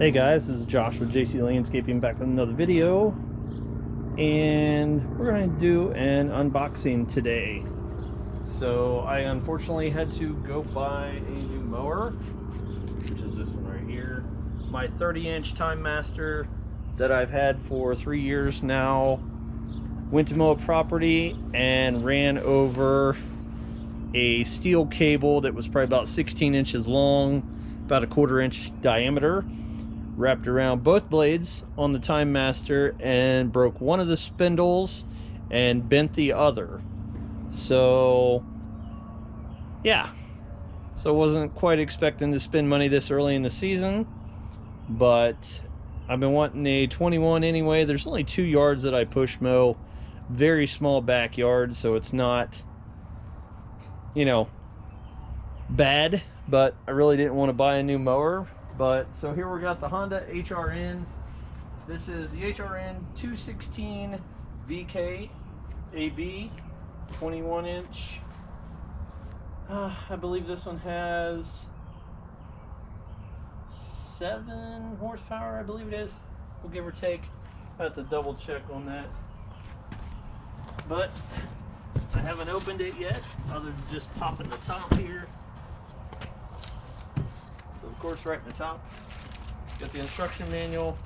Hey guys, this is Josh with JC Landscaping back with another video, and we're going to do an unboxing today. So I unfortunately had to go buy a new mower, which is this one right here. My 30-inch Time Master that I've had for 3 years now went to mow a property and ran over a steel cable that was probably about 16 inches long, about a 1/4 inch diameter, wrapped around both blades on the Time Master and broke one of the spindles and bent the other. So yeah, so wasn't quite expecting to spend money this early in the season, but I've been wanting a 21 anyway. There's only 2 yards that I push mow, very small backyard, so it's not, you know, bad, but I really didn't want to buy a new mower. But so here we got the Honda HRN. This is the HRN216VKA 21 inch. I believe this one has 7 horsepower, I believe it is. We'll give or take. I have to double check on that. But I haven't opened it yet, other than just popping the top here. So of course, right in the top, got the instruction manual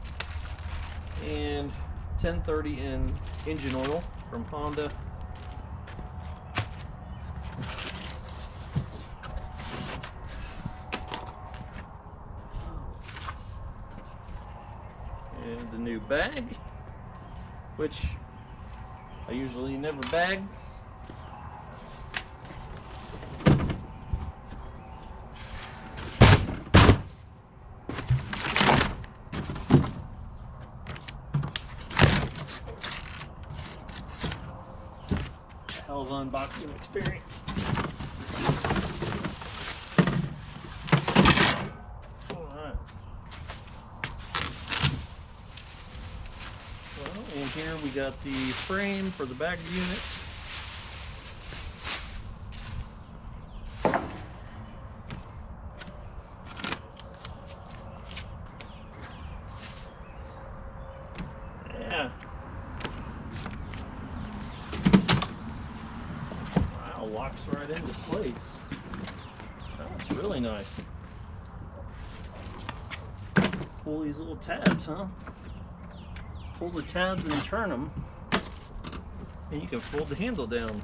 and 1030 in engine oil from Honda. And the new bag, which I usually never bag. Hell of an unboxing experience. Alright. Well, and here we got the frame for the back unit. Yeah. Locks right into place. That's really nice. Pull these little tabs, huh? Pull the tabs and turn them, and you can fold the handle down,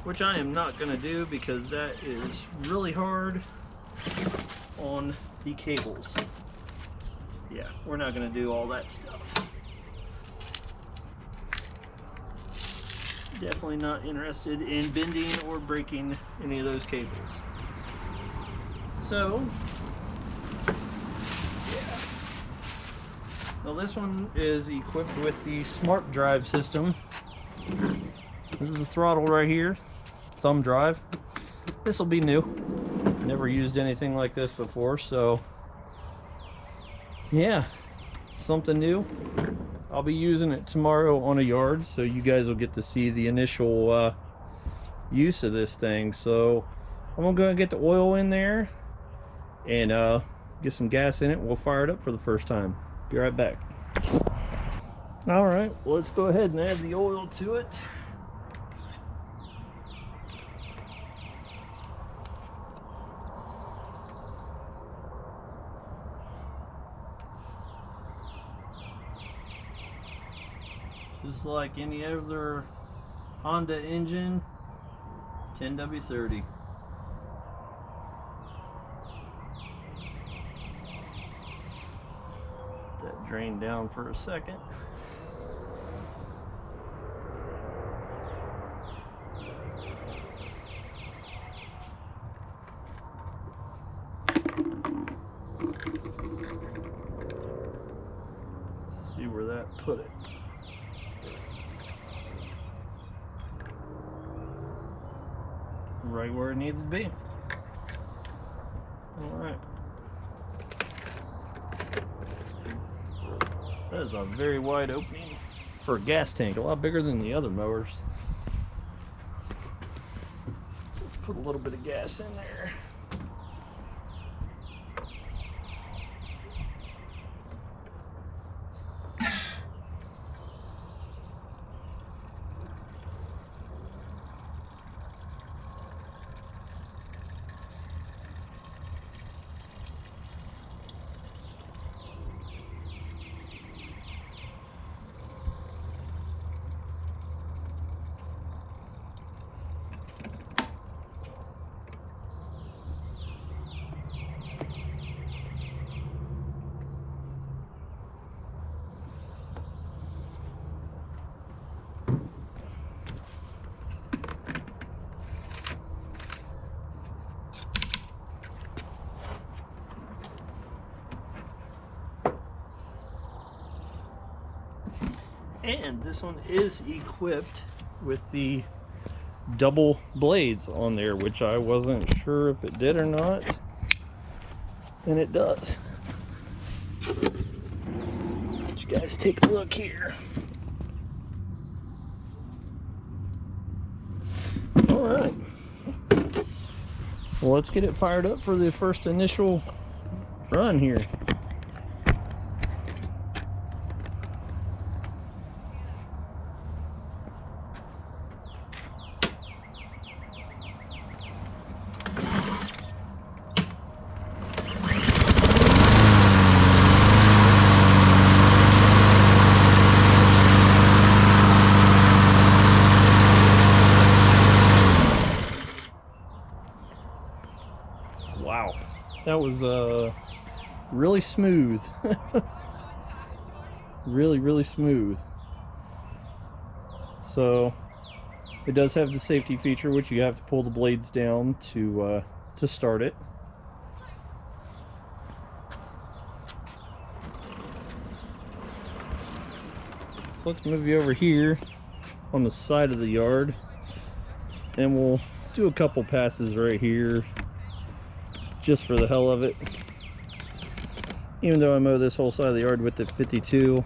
which I am not going to do because that is really hard on the cables. Yeah, we're not going to do all that stuff. Definitely not interested in bending or breaking any of those cables. So, yeah. Now this one is equipped with the Smart Drive system. This is the throttle right here, thumb drive. This will be new. Never used anything like this before, so yeah, something new. I'll be using it tomorrow on a yard, so you guys will get to see the initial use of this thing. So I'm gonna go and get the oil in there and get some gas in it. We'll fire it up for the first time. Be right back. All right, well, let's go ahead and add the oil to it. Just like any other Honda engine, 10W30. Let that drain down for a second. Let's see where that put it. Right where it needs to be. Alright. That is a very wide opening for a gas tank, a lot bigger than the other mowers. So let's put a little bit of gas in there. And this one is equipped with the double blades on there, which I wasn't sure if it did or not, and it does. You guys take a look here. All right, well, let's get it fired up for the first initial run here. Wow, that was really smooth. really smooth. So it does have the safety feature, which you have to pull the blades down to start it. So let's move you over here on the side of the yard, and we'll do a couple passes right here just for the hell of it. Even though I mow this whole side of the yard with the 52,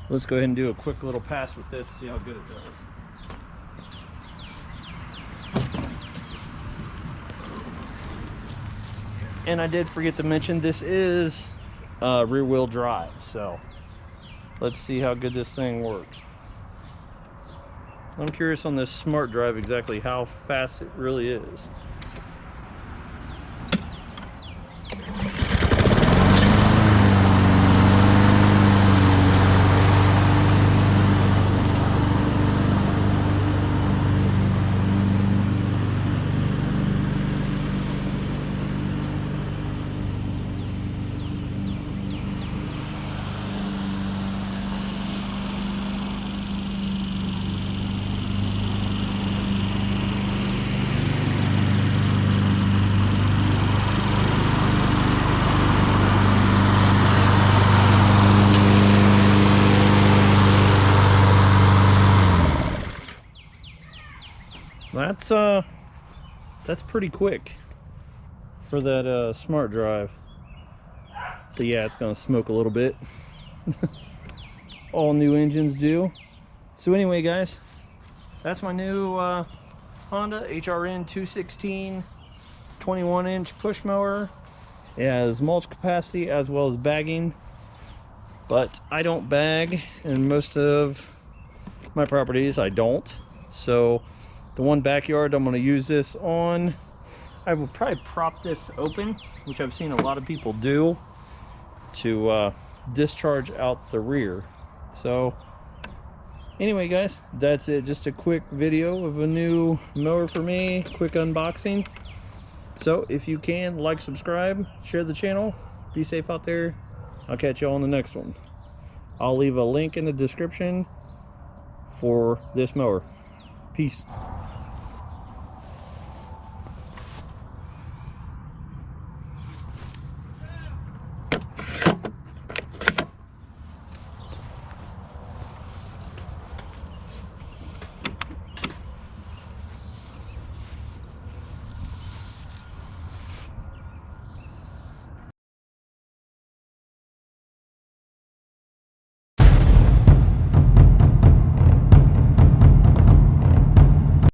let's go ahead and do a quick little pass with this, see how good it does. And I did forget to mention, this is rear wheel drive, so let's see how good this thing works. I'm curious on this smart drive exactly how fast it really is. That's pretty quick for that smart drive. So yeah, it's gonna smoke a little bit. All new engines do. So anyway, guys, that's my new Honda HRN216 21-inch push mower. It has mulch capacity as well as bagging, but I don't bag in most of my properties. I don't. So the one backyard I'm going to use this on, I will probably prop this open, which I've seen a lot of people do, to discharge out the rear. So anyway, guys, that's it. Just a quick video of a new mower for me, quick unboxing. So if you can, like, subscribe, share the channel, be safe out there. I'll catch you all on the next one. I'll leave a link in the description for this mower. Peace.